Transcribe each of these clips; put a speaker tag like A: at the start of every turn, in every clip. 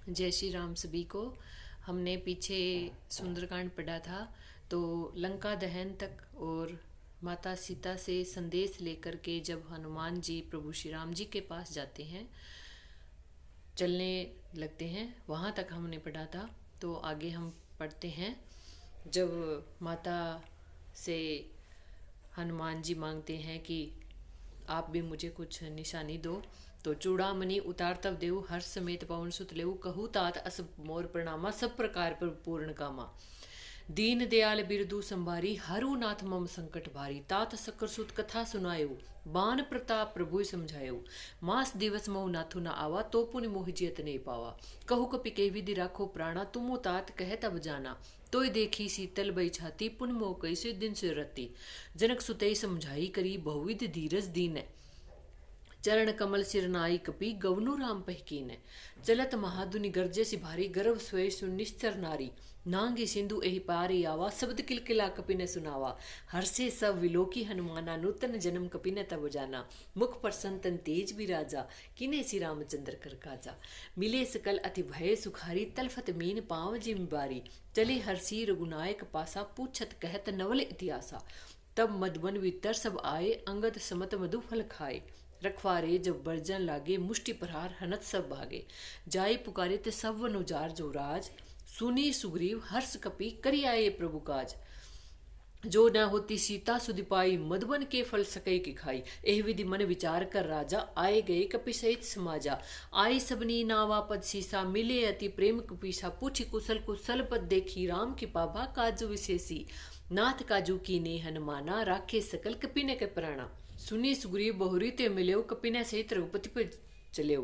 A: जय श्री राम सभी को। हमने पीछे सुंदरकांड पढ़ा था, तो लंका दहन तक और माता सीता से संदेश लेकर के जब हनुमान जी प्रभु श्री राम जी के पास जाते हैं, चलने लगते हैं, वहाँ तक हमने पढ़ा था। तो आगे हम पढ़ते हैं। जब माता से हनुमान जी मांगते हैं कि आप भी मुझे कुछ निशानी दो, तो चूड़ामणि उतार तब देव हर्ष समेत पवन सुत लेऊ कहू तात अस मोर प्रणामा सब प्रकार पर पूर्ण कामा। दीन दयाल बिरदु संभारी हरु नाथ मम संकट भारी तात सकर सुत कथा सुनायो बान प्रताप प्रभु समझायो। मास दिवस मोह नाथु न आवा तो पुनि मोह जियत नहीं पावा। कहु कपि के विधि राखो प्राणा तुमो तात कह तब जाना। तोय देखी शीतल बई छाती पुन मोह कैसे दिन से रति। जनक सुतई समझाई करी बहुविध धीरज दीन। चरण कमल सिर नाई कपि गवनु राम पहकीन। चलत महादुनि गर्जे सि भारी गर्भ स्वय सुनिश्चर नारी। नांगी सिंधु एहि पारी आवा शब्द किलकिला कपि न सुनावा। हर्षे सब विलोकी हनुमाना नूतन जन्म कपि न तब जाना। मुख पर संतन तेज विराजा किने सि रामचंद्र कर काजा। मिले सकल अति भय सुखारी तलफत मीन पाव जिम बारी। चले हर्षी रघुनायक पासा पूछत कहत नवल इतिहासा। तब मधुबन भीतर सब आए अंगद समत मधु फल खाए। रखवारे जब बरजन लागे मुष्टि प्रहार हनत सब भागे। जाय पुकारे ते सब वन उजार जो राज। सुनी सुग्रीव हर्ष कपि करि आए प्रभु काज। जो न होती सीता सुधि पाई मधुबन के फल सकई की खाई। एह विधि मन विचार कर राजा आए गए कपि सहित समाजा। आई सबनी नावा पद सीसा मिले अति प्रेम कुपीसा। पूछी कुशल कुशल पद देखी राम की पाभा काजु विशेषी। नाथ काजू की ने हनुमाना राखे सकल कपि ने के प्राणा। सुनी सुग्रीव बहुरी ते मिले कपि ने सहित रघुपति पर चले।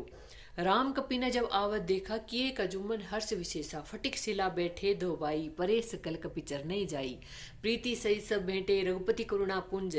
A: राम कपि ने जब आवत देखा किए कजुमन हर्ष विशेषा। फटिक शिला बैठे दो बाई परे सकल कपि चरने जाई। प्रीति सही सब भेंटे रघुपति करुणा पुंज।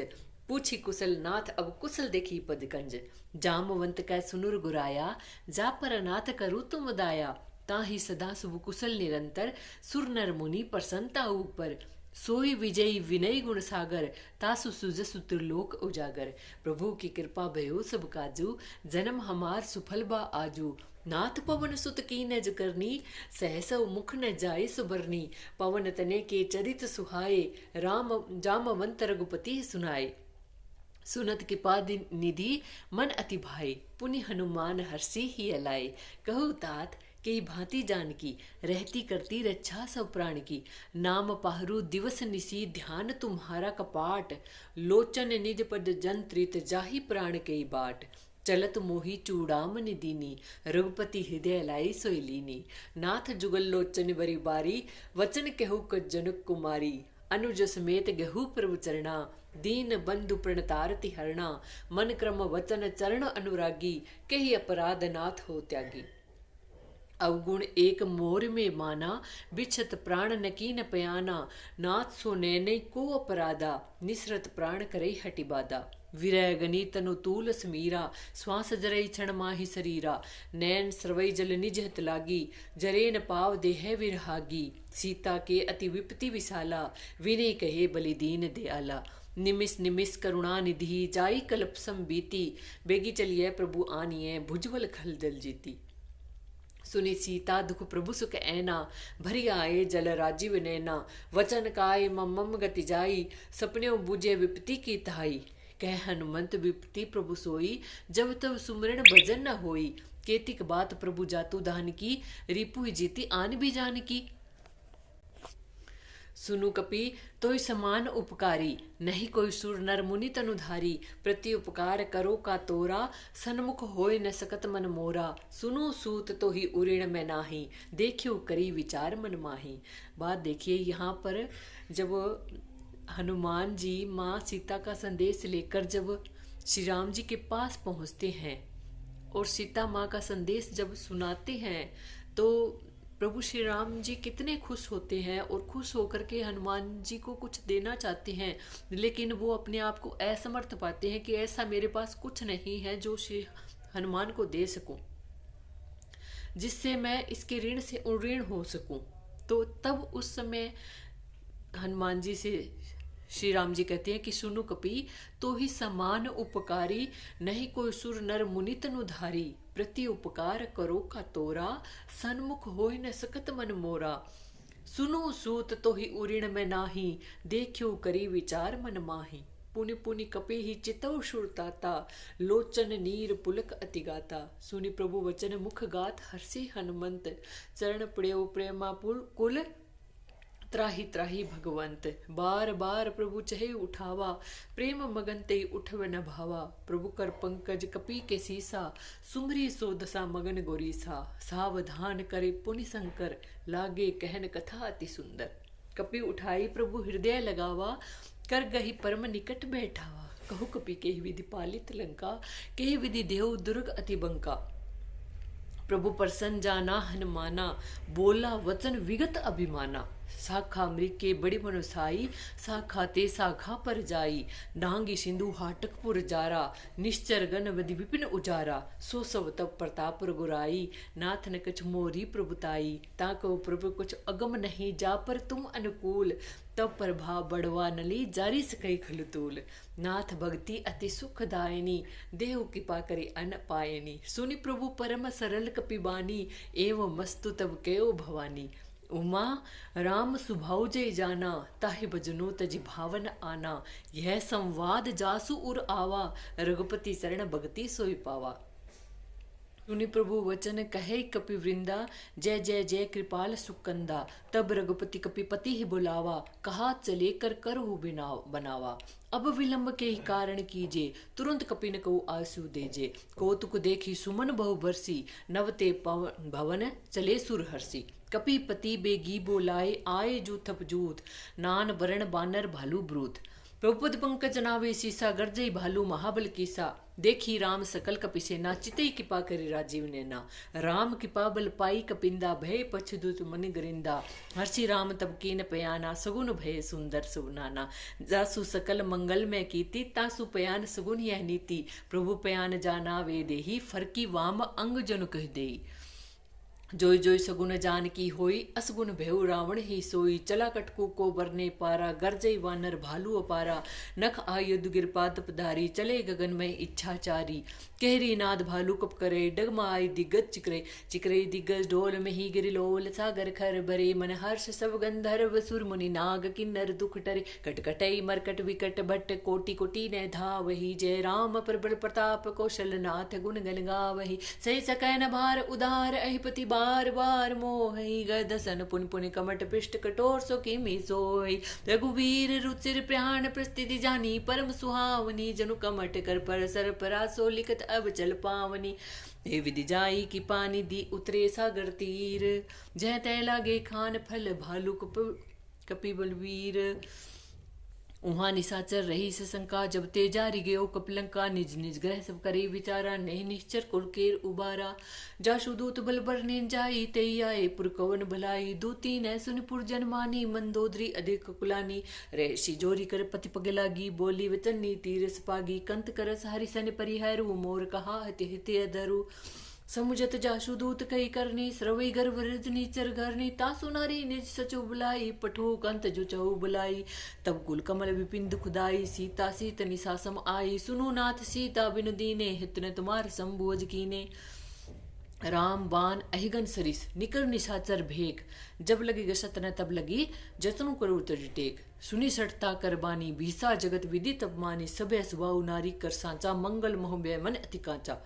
A: पूछी कुशल नाथ अब कुशल देखी पद कंज। जामवंत कै सुनुर गुराया जा पर नाथ करू तुम दाया। ताहि सदा शुभ कुशल निरंतर सुर नर मुनि प्रसन्नता ऊपर। सोई विजयी विनय गुण सागर तासु सुजसु त्रिलोक उजागर। प्रभु की कृपा भयो सब काजू जन्म हमार सुफल बा आजू। नाथ पवन सुत की नज करनी सहस मुख न जाय सुबरनी। पवन तने के चरित सुहाए राम जामवंत रघुपति सुनाए। सुनत कृपा निधि मन अति भाई पुनि हनुमान हर्षि ही अलाए। कहु तात कई भांति जानकी रहती करती रक्षा सब प्राण की। नाम पाहरु दिवस निसी ध्यान तुम्हारा कपाट। लोचन निज पद जंत्रित जाहि प्राण कई बाट। चलत मोही चूड़ामणि दीनी रघुपति हृदय लाई सोइलीनी। नाथ जुगल लोचन बरी बारी वचन कहु जनक कुमारी। अनुज समेत गहु प्रभु चरणा दीन बंधु प्रणतारति हरणा। मन क्रम वचन चरण अनुरागी कही अपराध नाथ हो त्यागी। अवगुण एक मोर में माना बिछत प्राण नकीन पयाना। नाथ सो नैने को अपराधा निसरत प्राण करई हटि बाधा। विरह गनी तनु तूल समीरा श्वास जरई क्षण माहि शरीरा। नैन स्रवई जल निज हित लागी जरे न पाव देह विरहागी। सीता के अति विपति विशाला विनय कहे बलि दीन दयाला। निमिष निमिष करुणा निधि जाई कल्प संबीती। बेगी चलिए प्रभु आनिए भुजबल खल जल जीती। सुनी सीता दुख प्रभु सुख ऐना भरी आए जल राजीव नैना। वचन काय मम गति जाई सपने बुझे विपति की तहाई। कह हनुमंत विपति प्रभु सोई जब तब सुमरण भजन न होई। केतिक बात प्रभु जातु दान की रिपु जीती आन भी जान की। सुनु कपि तोय समान उपकारी नहीं कोई सुर नर मुनि तनुधारी। प्रति उपकार करो का तोरा सन्मुख होय न सकत मन मोरा। सुनो सूत तो ही उऋण में नाही देखियो करी विचार मन माही। बात देखिए यहाँ पर जब हनुमान जी माँ सीता का संदेश लेकर जब श्री राम जी के पास पहुँचते हैं और सीता माँ का संदेश जब सुनाते हैं, तो प्रभु श्री राम जी कितने खुश होते हैं और खुश होकर के हनुमान जी को कुछ देना चाहते हैं, लेकिन वो अपने आप को असमर्थ पाते हैं कि ऐसा मेरे पास कुछ नहीं है जो श्री हनुमान को दे सकूं, जिससे मैं इसके ऋण से ऋण हो सकूं। तो तब उस समय हनुमान जी से श्री राम जी कहते हैं कि सुनु कपि तो ही समान उपकारी नहीं कोई सुर नर मुनि तनुधारी। प्रति उपकार करो का तोरा, सन्मुख होय न सकत मन मोरा। सुनो सूत तो ही उऋण में नाही, देखियो करी विचार मन माही। पुनि पुनि कपि ही चितव सुरताता, लोचन नीर पुलक अति गाता। सुनि प्रभु वचन मुख गात, हर्षि हनुमंत। चरण पड़ेउ प्रेमा कुल, त्राही त्राही भगवंत। बार बार प्रभु चहे उठावा, प्रेम मगन ते उठव न भावा। प्रभु कर पंकज कपि के सीसा, सुमरी सो दशा मगन गोरीसा। सावधान करे पुनि शंकर, लागे कहन कथा अति सुंदर। कपि उठाई प्रभु हृदय लगावा, कर गही परम निकट बैठावा। कहु कपि केहि विधि पालित लंका, केहि विधि देहु दुर्ग अति बंका। प्रभु प्रसन्न जाना हनुमाना, बोला वचन विगत अभिमाना। साखा मृग के बड़ी मनुसाई, साखा ते साखा पर जाई। डांगी सिंधु हाटकपुर जारा, निश्चर गण विधि विपिन उजारा। सो सब तब प्रताप रघुराई, नाथ न कछ मोरी प्रभुताई। ताको प्रभु कुछ अगम नहीं, जा पर तुम अनुकूल। तब प्रभाव बढ़वा नली, जारी सकई खलतूल। नाथ भक्ति अति सुखदायिनी, देहु कृपा करे अन पायनी। सुनि प्रभु परम सरल कपिबानी, एवं मस्तु तब कयो भवानी। उमा राम सुभाव जय जाना, ताहि भजनो तजि भावन आना। यह संवाद जासु उर आवा, रघुपति शरण भगति सोई पावा। सुनि प्रभु वचन कहे कपि वृंदा, जय जय जय कृपाल सुकंदा। तब रघुपति कपिपति ही बुलावा, कहा चले कर करहु बनावा। अब विलंब के ही कारण कीजे, तुरंत कपि न कहु आसु देजे। कौतुक देखी सुमन बहु बरसी, नवते भवन चले सुर हर्षि। कपिपति बेगी बोलाए, आए जूथप जूथ। नान वरण बानर भालू ब्रूथ। प्रभुपद पंकज नावे सीसा, गर्जई भालू महाबल कीसा। देखी राम सकल कपि सेना, चितई कृपा करि राजीव नैना। राम कृपा बल पाई कपिंदा, भय पछुदुत मन गरिंदा। हर्षि राम तब कीन पयाना, सगुन भय सुंदर सुनाना। जासु सकल मंगल में कीती, तासु पयान सगुन यह नीति। प्रभु पयान जाना वे देही, फरकी वाम अंग जनु कह देई। जोई जोई सगुन जान की होई, असगुन भेउ रावण ही सोई। चला कटकू को बरने पारा, गरजई वानर भालू अपारा। नख आयुध गिरपाद पधारी, चले गगन में इच्छाचारी। कहरी नाद भालू कप करे, डगमा आई दिग्गज चिकरे। चिकरे दिग्गज ढोल में ही गिरिलोल, सागर खर भरे। मन हर्ष सब गंधर्व सुर मुनि, नाग किन्नर दुख टरे। कटकटई मरकट विकट भट्ट, कोटि कोटि ने धावही। जय राम प्रबल प्रताप, कौशल नाथ गुण गण गावही। सही सकै न भार उदार, अहिपति बार बार मोहि। गदसन पुन पुन कमट पृष्ठ, कठोर सो किमि सोई। रघुवीर रुचिर प्राण प्रस्थिति जानी, परम सुहावनी। जनु कमट कर पर सर परासो, लिखत अब चल पावनी। हे विधि जाई कि पानी दी, उतरे सागर तीर। जय तै लागे खान फल, भालू कपि बलवीर। उहाँ निशाचर रही सशंका, जब ते जारी गयो कपिलंका। निज निज ग्रह सब करे विचारा, नहीं निश्चर कुलकेर उबारा। जाशु दूत बल बरने जाई, तई आए पुरकवन भलाई। दूती न सुन पुरजन मानी, मंदोदरी अधिक कुलानी। ऋषि जोरी कर पति पग लागी, बोली वचन तीरस पागी। कंत करस हरिसन परिहरु, मोर कहा हित हित अधरु। समुझत जाशु दूत कही करनी, स्रवई गर्भ रजनी चर घरनी। तासु नारी निज सचु बुलाई, पठो कंत जो चहु बुलाई। तब कुल कमल विपिन दुखदाई, सीता सीत निसासम आई। सुनो नाथ सीता बिनु दीने, हित न तुम्हार संबोज कीने। राम बाण अहिगन सरिस, निकर निशाचर भेक। जब लगी गसत न तब लगी, जतनु करो तज टेक। सुनी सटता कर बानी, भीसा जगत विधि तब मानी। सबे सुबाऊ नारी कर सांचा, मंगल मोह मन अति कांचा।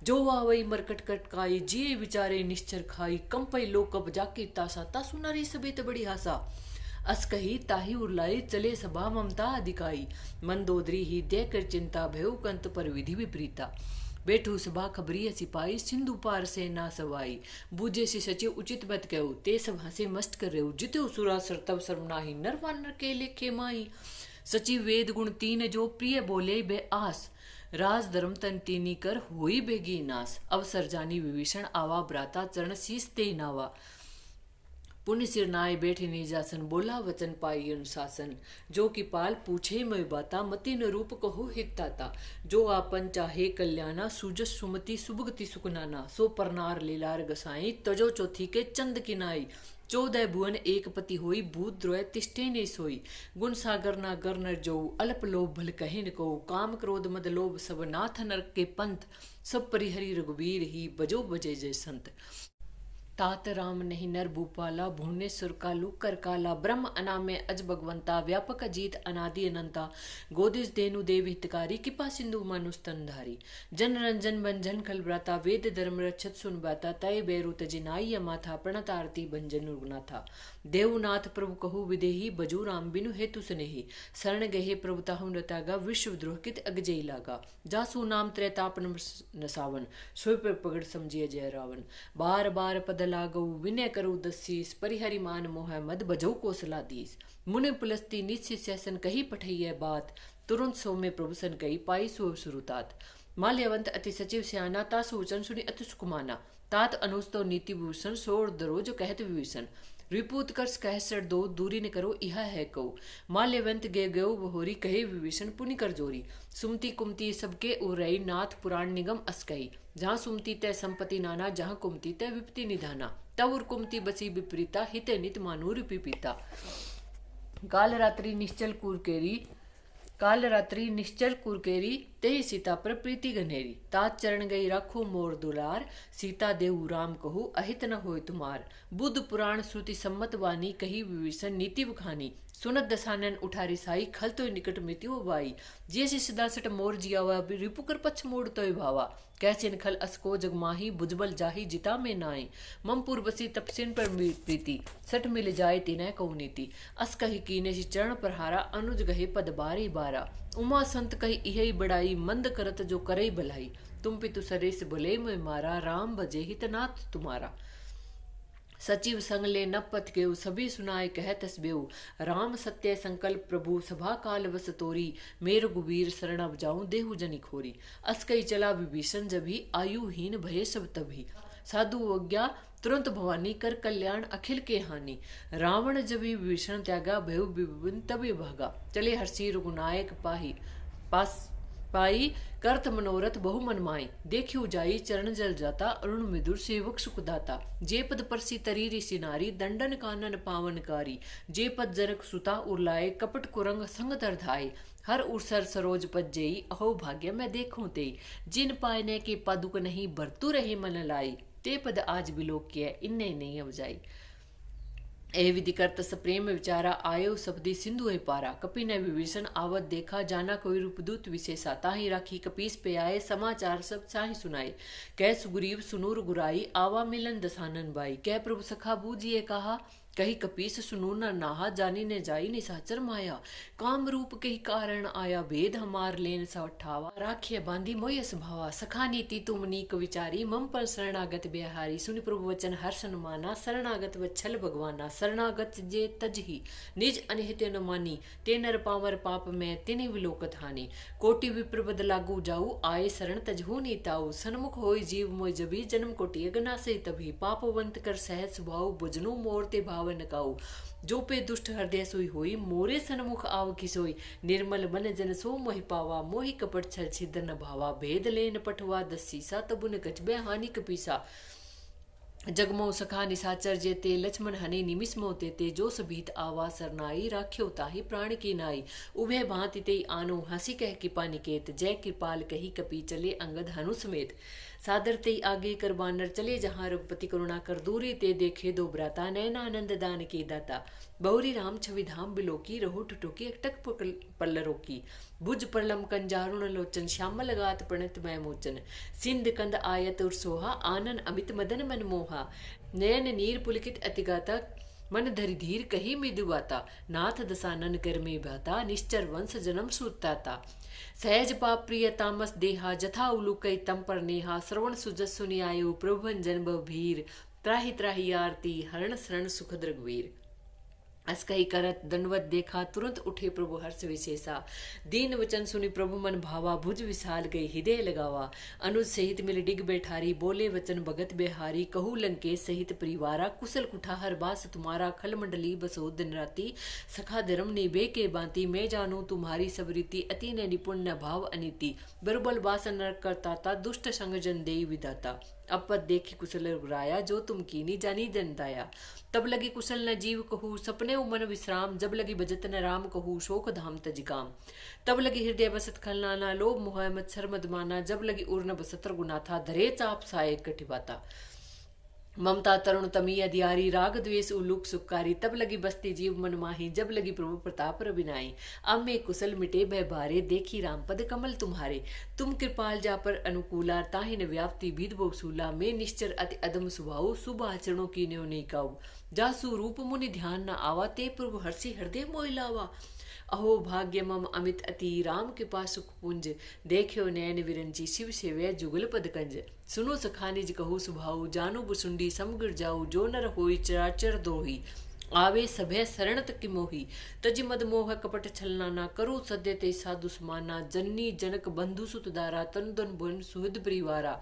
A: जो आवई मरकट कटकाई, जिये विचारे निश्चर खाई। कंपई लोकब जाके तासा, तासु नारी सबित बड़ी हासा। अस कही ताही उरलाई, चले सभा ममता अधिकाई। मंदोदरी ही देकर चिंता, भयउ कंत पर विधि विपरीता। बैठू सभा खबरी सिपाही, सिंधु पार से ना सवाई। बूझे से सचिव उचित बत कहू, ते सब हंसे मस्त कर रेऊ। जिते सुरा सर तब शर्म नाही, नर वानर के लेखे माही। सचिव वेद गुण तीन, जो प्रिय बोले बे आस। राज धर्म तन तीनी कर, हुई बेगी नास। अवसर जानी विभीषण आवा, भ्राता चरण शीस ते नावा। पुण्य सिर नाय बैठे निजासन, बोला वचन पाई अनुशासन। जो कि पाल पूछे मैं बाता, मति न रूप कहो हिताता। जो आपन चाहे कल्याणा, सूजस सुमति सुभगति सुखनाना। सो परनार लीलार गसाई, तजो चौथी के चंद किनाई। 14 भुवन एक पति होई, भूत द्रोह तिष्ठे ने सोई। गुण सागर ना गर नर जो, अल्प लोभ भल कहे न को। काम क्रोध मद लोभ सब, नाथ नरक के पंथ। सब परिहरि रघुवीर ही, बजो बजे जय संत। तात राम नहीं नर भूपाला, भुवनेश्वर कालू कर काला। ब्रह्म अनामय अज भगवंता, व्यापक अजीत अनादि अनंता। गोदिस धेनु देव हितकारी, कृपा सिंधु मनु स्तनधारी। जन रंजन बंजन खल व्राता, वेद धर्म रक्षत सुन बाता। तय बैरु तजिनाई माथा, प्रणत आरती भंजन उर्गनाथा। देवनाथ प्रभु कहु विदेही, बजू राम बिनु हेतु स्नेही। शरण गहे प्रभु ताहु नतागा, विश्व द्रोह कित अगजई लागा। जासु नाम त्रैतापन नसावन, सोय पर पगड़ समझिए जय रावण। बार बार पद लागऊ, विनय करु दसीस। परिहरि मान मोह मद, बजौ कोसलाधीस। मुनि पुलस्ती निश्चित सैसन, कही पठैय बात। तुरंत सो में प्रभु सन कही, पाई सो सुरुतात। माल्यवंत अति सचिव स्याना, ता सोचन सुनि अति सुकुमाना। तात अनुस्तो नीति भूषण, सोर दरो जो कहत विभीषण। रिपूत कर्ष कह सर दो, दूरी न करो यह है कौ। माल्यवंत गे गयो बहोरी, कहे विभीषण पुनि कर जोरी। सुमति कुमति सबके उरई, नाथ पुराण निगम अस्कई। जहाँ सुमति तय संपत्ति नाना, जहाँ कुमति तय विपत्ति निधाना। तब उर कुमति बसी विपरीता, हित नित मानूर पीपीता। काल रात्रि निश्चल कुरकेरी, तेहि सीता पर प्रीति गनेरी। तात चरण गई राखो मोर दुलार, सीता देहु राम कहु अहित न होय तुमार। बुद्ध पुराण श्रुति सम्मत वाणी, कही विभीषण नीति बखानी। सुनत दसानन उठारी साई, खल तो निकट मृत्यु बाई। जैसे सदा सट मोर जियावा, रिपुकर पक्ष मोड़ तोय भावा। कैसे खल असको जगमाही, भुजबल जाही जिता में नाई। ममपुर बसी तपसिन पर प्रीति, सट मिल जाए तिनय कौ नीति। अस कही कीने चरण प्रहारा, अनुज गहे पद बारी बारा। उमा संत कही इहई बड़ाई, मंद करत जो करई भलाई। तुम पितु सरेस भले में मारा, राम भजे हितनाथ तुम्हारा। सचिव संग ले न पथ गेऊ, सभी सुनाए कह तस बेऊ। राम सत्य संकल्प प्रभु, सभा काल वस तोरी। मेर गुबीर शरण अब जाऊं, देहु जनि खोरी। अस कही चला विभीषण जभी, आयुहीन भये सब तभी। साधु आज्ञा तुरंत भवानी, कर कल्याण अखिल के हानि। रावण जभी विभीषण त्यागा, भयउ विपिन तभी भागा। चले हर्षि रघुनायक पाई, करत मनोरथ बहु मन माई। देखियो जाई चरण जल जाता, अरुण मिदुर सेवक सुखदाता। जे पद परसी तरी ऋषि नारी, दंडन कानन पावनकारी। जे पद जनक सुता उरलाए, कपट कुरंग संग दर्धाए। हर उर्सर सरोज पद जेई, अहो भाग्य मैं देखूं तेई। जिन पायने के पादुक नहीं, बरतु रहे मन लाई। ते पद आज बिलोक किया, इन्ने नहीं अब जाई। ए विधि करत सप्रेम विचारा, आयो सपदी सिंधु है पारा। कपि ने विभीषण आवत देखा, जाना कोई रूपदूत विशेषा। ताहि राखी कपीस पे आए, समाचार सब साहि सुनाए। कह सुग्रीव सुनूर गुराई, आवा मिलन दसानन बाई। कह प्रभु सखा बूझिए कहा, कही कपीस सुनू न नाहा। जानी ने जाई निसाचर माया, काम रूप कही कारण आया। भेद हमार लेन सवठावा, राखिय बांधी मोय स्वभावा। सखा नीति तुम नीक विचारी, मम पर शरणागत बिहारी। सुनि प्रभु वचन हर्षन माना, शरणागत वच्छल भगवाना। शरणागत जे तजहि, निज अनहित न मानी। ते नर पावर पाप में, तिनि विलोकत हानि। कोटि विप्र बद लागू जाऊ, आए शरण तजहु नीताऊ। सन्मुख होय जीव मोय जबी, जन्म कोटि अगनासे तभी। पापवंत कर सहज स्वभाव, बुझनु मोर ते भाव नकाऊ। जो पे दुष्ट हृदय सोई होई, मोरे सन्मुख आव किसोई। निर्मल मन जन सो मोहि पावा, मोहि कपट छल छिद्र न भावा। भेद लेन पठवा दसीसा, तबुन कछबे हानि कपीसा। जगमो सखा निसाचर जेते, लक्ष्मण हनि निमिष मोते ते। जो सभीत आवा सरनाई, राख्यो ताहि प्राण की नाई। उभय भांति ते आनो, हंसी कह कृपा निकेत। जय कृपाल कही कपि, चले अंगद हनु समेत। सादर ते आगे कर बानर, चले जहाँ रघुपति करुणा कर। दूरी ते देखे दो भ्राता, नैना आनंद दान के दाता। बहुरी राम छवि धाम बिलोकी, रहो ठुठुकी एकटक पल्ल रोकी। भुज प्रलम कंजारुण लोचन, श्यामल गात प्रणत मय मोचन। सिंध कंद आयत उर सोहा, आनन अमित मदन मन मोहा। नयन नीर पुलकित अतिगाता, मन धरि धीर कही मृदुवाता। नाथ दसानन कर में भाता, निश्चर वंश जन्म सूताता। सहज पाप प्रिय तामस देहा, जथा उलूकई तम पर नेहा। श्रवण सुजस सुनि आयो, प्रभुवन जन्म भीर। त्राहि त्राहि आरती, हरण शरण सुखद रघुवीर। अस कही करत दंडवत देखा, तुरंत उठे प्रभु हर्ष विशेषा। दीन वचन सुनी प्रभु मन भावा, भुज विशाल गई हृदय लगावा। अनुज सहित मिल डिग बैठारी, बोले वचन भगत बिहारी। कहू लंकेश सहित परिवारा, कुशल कुठार बास तुम्हारा। खल मंडली बसो दिन राती, सखा धर्म निभे के बांति। मैं जानू तुम्हारी सब रीति, अति न निपुण न भाव अनिति। बरबल बास नरक करताता, दुष्ट संग जन देई विधाता। अब पद देखी कुशल रघुराया, जो तुम कीनी जानी जनताया। तब लगी कुशल न जीव कहू, सपने मन विश्राम। जब लगी बजत न राम कहू, शोक धाम तजिकाम। तब लगी हृदय बसत खलनाना, लोभ मोह मत्सर मदमाना। जब लगी उर न बसत गुना था, धरे चाप साय कटिबाता। ममता तरुण तमी अधियारी, राग द्वेष उल्लुक सुखकारी। तब लगी बसती जीव मन माही, जब लगी प्रभु प्रताप रविनाई। अब में कुशल मिटे भय भारे, देखी राम पद कमल तुम्हारे। तुम कृपाल जा पर अनुकूला, ताहि न व्याप्ति भीद बहुसूला। में निश्चर अति अदम सुभाऊ, शुभ आचरणों की न्यो नहीं काऊ। जासु रूप मुनि ध्यान न आवा, ते प्रभु हर्षि हृदय मोहि लावा। अहो भाग्य मम अमित अति, राम कृपा सुख पुंज। देखियो नयन विरंची, शिव सेवय जुगल पद कंज। सुनो सखा निज कहू सुभाऊ, जानु बुसुंडी समगिर जाऊ। जो नर होई चराचर दोही, आवे सभय शरण तक मोही। तज मद मोह कपट छलना, ना करो सद्य ते साधु समाना। जननी जनक बंधु सुत दारा, तन तन भुवन सुहृद परिवारा।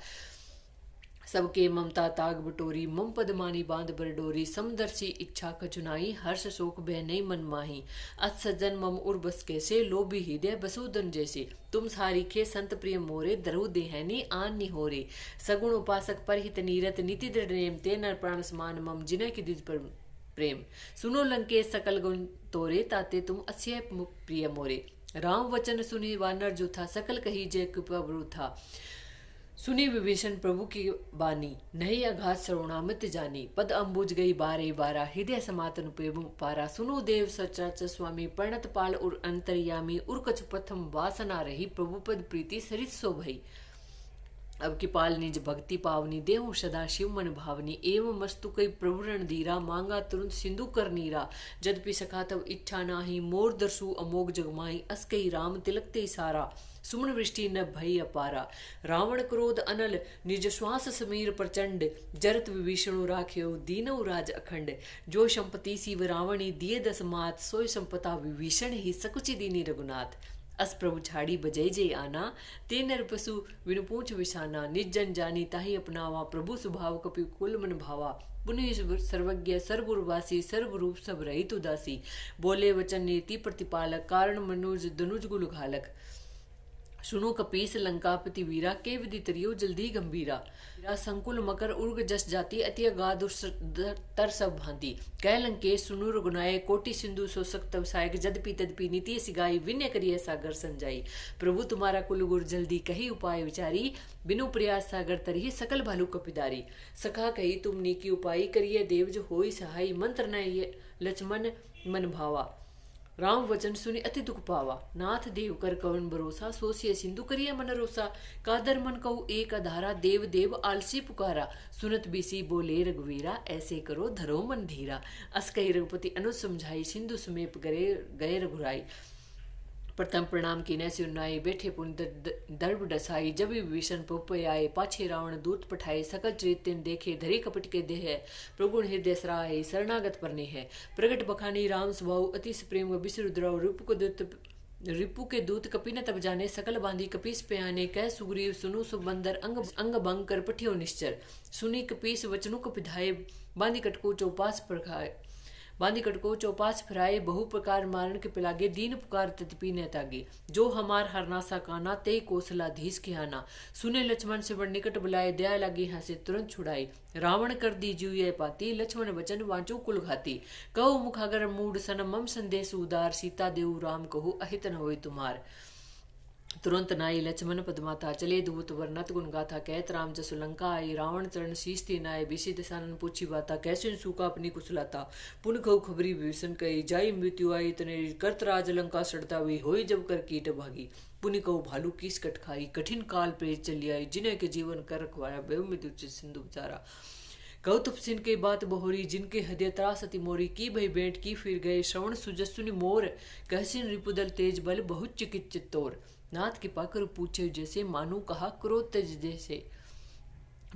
A: सबके ममता ताग बटोरी, मम पद मानी बांध बर डोरी। समदर्शी इच्छा कचुनाई, हर्ष शोक बह नहीं मन माही। अत सज्जन मम उर बस कैसे, लोभी हृदय बसुदन जैसे। तुम सारीखे संत प्रिय मोरे, दरहु देहनी आन निहोरे। सगुण उपासक परहित नीरत, नीति दृढ़ नेम। ते नर प्राण समान मम, जिनह की दिज पर प्रेम। सुनो लंकेश सकल गुण तोरे, ताते तुम अस्य प्रिय मोरे। राम वचन सुनी वानर जो था, सकल कही जय कृपा बरु था। सुनी विभीषण प्रभु की बानी, नहीं अघात श्रवणामित जानी। पद अम्बुज गई बारे बारा, हृदय समातन प्रेम पारा। सुनो देव सचराचर स्वामी, पर्णत पाल उर अंतर्यामी। उर कछु प्रथम वासना रही, प्रभु पद प्रीति सरित सो भई। अब की पाल निज भक्ति पावनी, देहु सदा शिव मन भावनी। एवं मस्तु कई प्रभु रण धीरा, मांगा तुरंत सिंधु कर नीरा। जदपि सखा तब इच्छा नाही, मोर दर्शु अमोघ जगमाई। अस कई राम तिलक ते सारा, सुमन वृष्टि न भई अपारा। रावण क्रोध अनल, निज श्वास समीर प्रचंड। जरत विभीषणु राख्यो, दीनउ राज अखंड। जो संपत्ति शिव रावणी, दिए दस मात। सोय संपता विभीषण ही, सकुचि दीनी रघुनाथ। अस प्रभु छाड़ी बजय जय आना, ते नर पशु विनु पूछ विशाना। निज जन जानी ताहि अपनावा, प्रभु स्वभाव कपि कुल मन भावा। पुण्य सर्वज्ञ सर्वुरवासी, सर्वरूप सब रहित उदासी। बोले वचन नीति प्रतिपालक, कारण मनुज दनुज गुल घालक। सुनो कपीस लंकापति वीरा, के विधि तरियो जल्दी गंभीरा। संकुल मकर उर्ग जस जाति, अति अगाध तर सब भांति। कह लंकेश सुनु रघुनाय, कोटि सिंधु सो सक्त सायक। जदपि तदपि नीति सिगाई, विनय करिय सागर संजाई। प्रभु तुम्हारा कुल गुर जल्दी, कही उपाय विचारी। बिनु प्रयास सागर तरही, सकल भालू कपिदारी। सखा कही तुम नीकी उपाय, करिय देव जो होई सहाय। मंत्र न लक्ष्मण मन भावा, राम वचन सुनि अति दुख पावा। नाथ देव कर कवन भरोसा, सोसिय सिंधु करिय मन रोसा। कादर मन कहु एक अधारा, देव देव आलसी पुकारा। सुनत बीसी बोले रघुवीरा, ऐसे करो धरो मन धीरा। अस कही रघुपति अनुज समझाई, सिंधु समेप गए रघुराई। प्रथम प्रणाम कीनय सिरनाई, बैठे पुन दर्भ डसाई। जब विभीषण पहुँच आए, पाछे रावण दूत पठाए। सकल चरित्र देखे, धरे कपट के देह। प्रगुण हृदय सराहे, शरणागत परने है। प्रगट बखानी राम स्वभाव, अति प्रेम बिसुर द्रव। रिपु के दूत कपि न तब जाने, सकल बांधी कपीस पे आने। कह सुग्रीव सुनु सुबंदर, अंग भंग कर पठियो निश्चर। सुनी कपीस वचनु कपिधाये, बांधी कटको चौपास पर खाए। बांधी कटको चौपास फिराए, बहु प्रकार मारण के पिलागे। दीन पुकार ततिपि न तागे, जो हमार हरनासा काना। ते कौशलाधीश के आना, सुने लक्ष्मण से बड़ निकट बुलाए। दया लगी हंसे तुरंत छुड़ाई, रावण कर दी जीव पाती। लक्ष्मण वचन वांचो कुल घाती। कहो मुखागर मूड सन, मम संदेश उदार। सीता देव राम कहु, अहित न होय तुम्हार। तुरंत नाई लक्ष्मण पदमाता, चले दूत वर्णत गुण गाथा। कहत राम जसु लंका आई, रावण चरण शीस नाय। बिसिद सानन पूछी बाता, कैसे सूका अपनी कुशलता। पुन कहु खबरी विभीषण कही, जाई मृत्यु आई तने। करत राज लंका सड़ता हुई, होई जब कर कीट भागी। पुनि कहु भालू किस कट खाई, कठिन काल प्रेत चली आई। जिन्हें के जीवन कर रखवाया, बेहु में दुच सिंधु बेचारा। कहु तुपसिन के बात बहोरी, जिनके हृदय त्रास अति मोरी। की भई भेंट की फिर गए, श्रवण सुजसुनि मोर। कहसिन रिपुदल तेज बल, बहुत चिकित चित्तौर। नाथ की पाकर पूछे जैसे, मानू कहा क्रोध तज जैसे।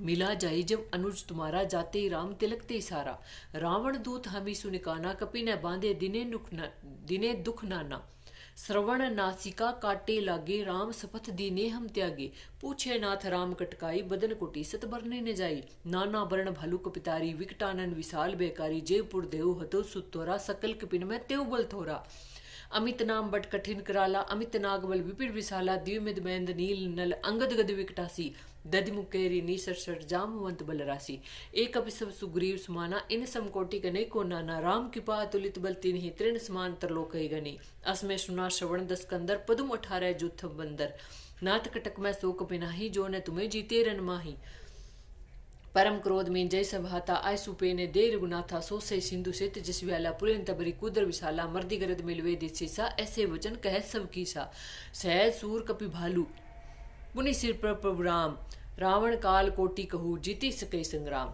A: मिला जाई जब अनुज तुम्हारा, जाते ही राम तिलकते सारा। रावण दूत हमी सुनिकाना, कपि न बांधे दिने दुख नाना। श्रवण नासिका काटे लागे, राम शपथ दीने हम त्यागे। पूछे नाथ राम कटकाई, बदन कोटि सत बरने न जाई। नाना वर्ण भालु कपितारी, विकटानन विशाल बेकारी। जयपुर देव हतो सुतोरा, सकल कपिन में तेव बल थोरा। अमित नाम बट कठिन कराला, अमित नागबल विपिन विशाला। द्विमिद महेंद्र नील नल, अंगद गद विकटासी। दधि मुकेरी नीसर सर, जामवंत बल राशि। एक अपि सब सुग्रीव समाना, इन समकोटि कने को नाना। राम कृपा अतुलित बल तिन्हि, तृण समान तरलोक गनी। असमय सुना श्रवण दस कंदर, पदुम 18 जुथ बंदर। नाथ कटक में शोक पिनाही, जो न तुम्हें जीते रन माही। परम क्रोध में जय सभाता, आय सुपे ने दे रघुनाथा। सो से सिंधु से तेजस व्याला, पुरेन तबरी कुदर विशाला। मर्दी गरद मिलवे दिशा, ऐसे वचन कह सब कीसा। सहज सूर कपि भालू, पुनि सिर पर प्रभु राम। रावण काल कोटि कहू, जीती सके संग्राम।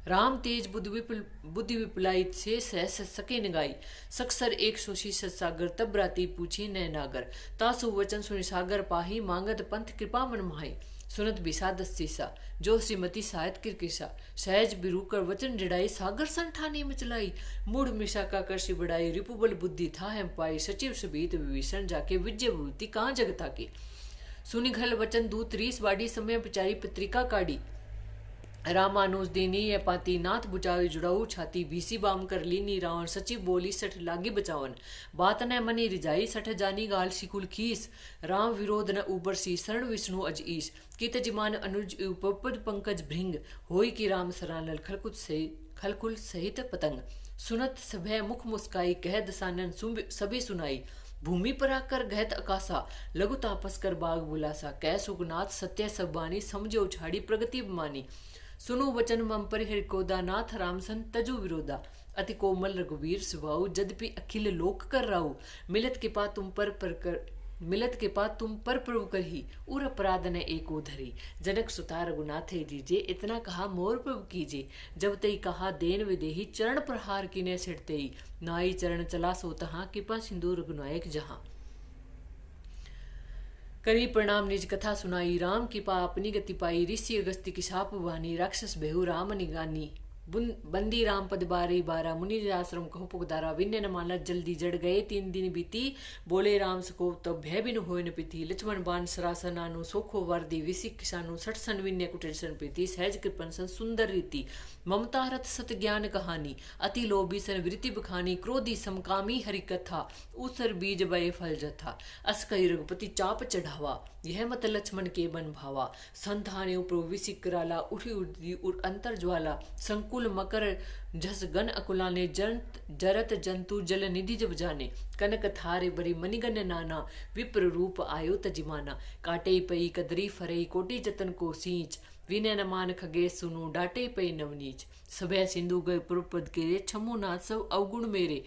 A: राम तेज बुद्धि विपुलाई, से सहस सके नगाई। सक्सर 100 सागर, तब राती पूछी नय नागर। तासु वचन सुनि सागर पाही, मांगत पंथ कृपा मन माही। सुनत बिसादस सीसा, जो श्रीमती सायत किरकिसा। सहज बिरू कर वचन डिड़ाई, सागर सन ठानी मचलाई। मूढ़ मिशा का करसी बढ़ाई, रिपुबल बुद्धि था हम पाई। सचिव सुबीत विभीषण, जाके विजय भूति कहाँ जगता के। सुनि घल वचन दूत रीस, बाड़ी समय पिचारी पत्रिका काढ़ी। रामानुज दीनी ये पाती, नाथ बुझाई जुड़ाऊ छाती। भीसी बाम कर लीनी, रावण सचिव बोली सठ लागी बचावन। बात न मनी रिजाई, सठ जानी गाल शिकुल खीस। राम विरोध न उबर सी, शरण विष्णु अज ईश। कित जिमान अनुज उपपद पंकज भृंग, होई की राम सरानल खलकुल सहित पतंग। सुनत सभय मुख मुस्काई, कह दसानन सभी सुनाई। भूमि पर आकर गहत अकासा, लघु तापस कर बाग बुलासा। कै सुगनाथ सत्य सब बानी, समझो उछाड़ी प्रगति मानी। सुनो वचन मम परिहर कोदा, नाथ राम सन तजु विरोधा। अति कोमल रघुवीर सुभाऊ, जद्यपि अखिल लोक कर राऊ। मिलत के पा तुम पर प्रभु करही, उर अपराध न एको धरी। जनक सुता रघुनाथ दीजे, इतना कहा मोर प्रभु कीजे। जब तई कहा देन विदेही, चरण प्रहार कीने सिरतेई। नाई चरण चला सो तहाँ, कृपा सिंधु रघुनायक जहाँ। करी प्रणाम निज कथा सुनाई, राम की पा अपनी गति पाई। ऋषि अगस्त्य की साप वानी, राक्षस बेहु राम निगानी। बंदी राम पद बारी बारा, मुनि आश्रम कहु पुगदारा। विन्य न मानत जल्दी जड़ गए, 3 दिन बीती। बोले राम सको तब भय बिन होय न पीती। लक्ष्मण बान सरासन आनु, सोखो वर्दी विसिक किसानु। 60 सन विन्य कुटिर सन प्रीति, सहज कृपन सन सुंदर रीति। ममता रथ सत ज्ञान कहानी, अति लोभी सन वृत्ति बखानी। क्रोधी समकामी हरि कथा, उसर बीज बय फल जथा। अस कहि रघुपति चाप चढ़ावा, यह मत लक्ष्मण के बन भावा। संताने प्रभु विसिक कराला, उठी अंतर ज्वाला। संकुल मकर झस गन अकुलाने, जरत जंतु जल निधि जब जाने। कनक थारे बरी मणिगन नाना, विप्र रूप आयो तजिमाना। काटे पई कदरी फरई, कोटि जतन को सींच। विनय न मान खगे सुनु, डाटे पई नवनीच। सभय सिंधु गए पुरपद केरे, छमु नाथ सब अवगुण मेरे।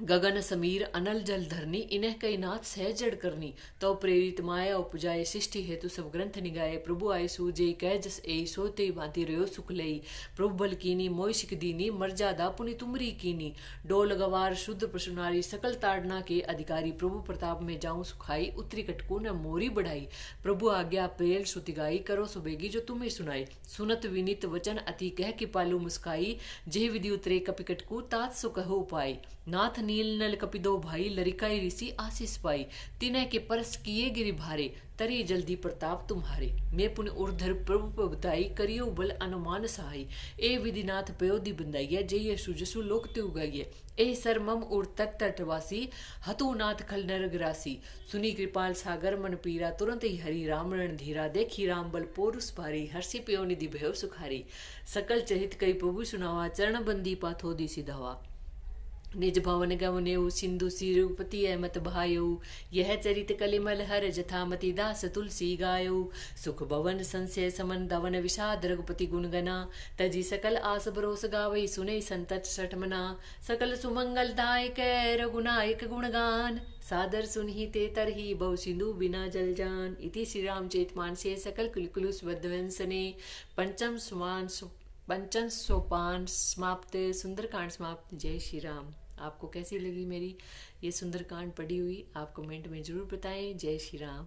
A: गगन समीर अनल जल धरनी, इन्ह कई नाथ सहज जड़ करनी। तो प्रेरित माया उपजाए, सृष्टि हेतु सब ग्रंथ निगाए। प्रभु आय सूजे कह जस ए, सोते भांति रहो सुख लई। प्रभु बल कीनी मोय सिख दीनी, मर्यादा पुनि तुमरी कीनी। डोल गवार शुद्ध पशुनारी, सकल ताड़ना के अधिकारी। प्रभु प्रताप में जाऊं सुखाई, उत्तरी कटको न मोरी बढ़ाई। प्रभु आज्ञा प्रेल श्रुति गाई, करो सुबेगी जो तुम्हें सुनाई। सुनत विनित वचन अति, कह कि पालू मुस्काई। जेह विधि उतरे कपिकटकू, तात सो कहो उपाय। नाथ नील नल कपिदो भाई, लरिकाई ऋषि आशीष पाई। तिनय के परस किए गिरि भारे, तरी जल्दी प्रताप तुम्हारे। मैं पुण्य उर्धर प्रभु पबताई, करियो बल अनुमान सहाय। ए विधिनाथ पयोधि बंदाइया, जय सुजसु लोक ते उगाइए। ए सर मम उर तट तटवासी, हतु नाथ खल नरगरासी। सुनी कृपाल सागर मन पीरा, तुरंत ही हरि राम रण धीरा। देखी राम बल पोरुस पारी, हर्षि पयो निधि भयो सुखारी। सकल चहित कई प्रभु सुनावा, चरण बंदी पाथो दी सिधावा। निज भवन गवनेऊ, सिंधु सिरुपति मत भायऊ। यह चरित कलिमल हर, जथामति दास तुलसी गायऊ। सुख भवन संशय समन, दवन विषाद रघुपति गुण गना। तजी सकल आस बरोस गावई, सुने संतत सठमना। सकल सुमंगल दायक रघुनायक गुणगान, सादर सुनहि ते तरहि बहु सिंधु बिना जल जान। इति श्री रामचरित मानसे सकल कुलकुलुस वध्वंसने। पंचम सोपान समाप्त, सुंदरकांड समाप्त। जय श्री राम। आपको कैसी लगी मेरी ये सुंदरकांड पढ़ी हुई, आप कमेंट में जरूर बताएं। जय श्री राम।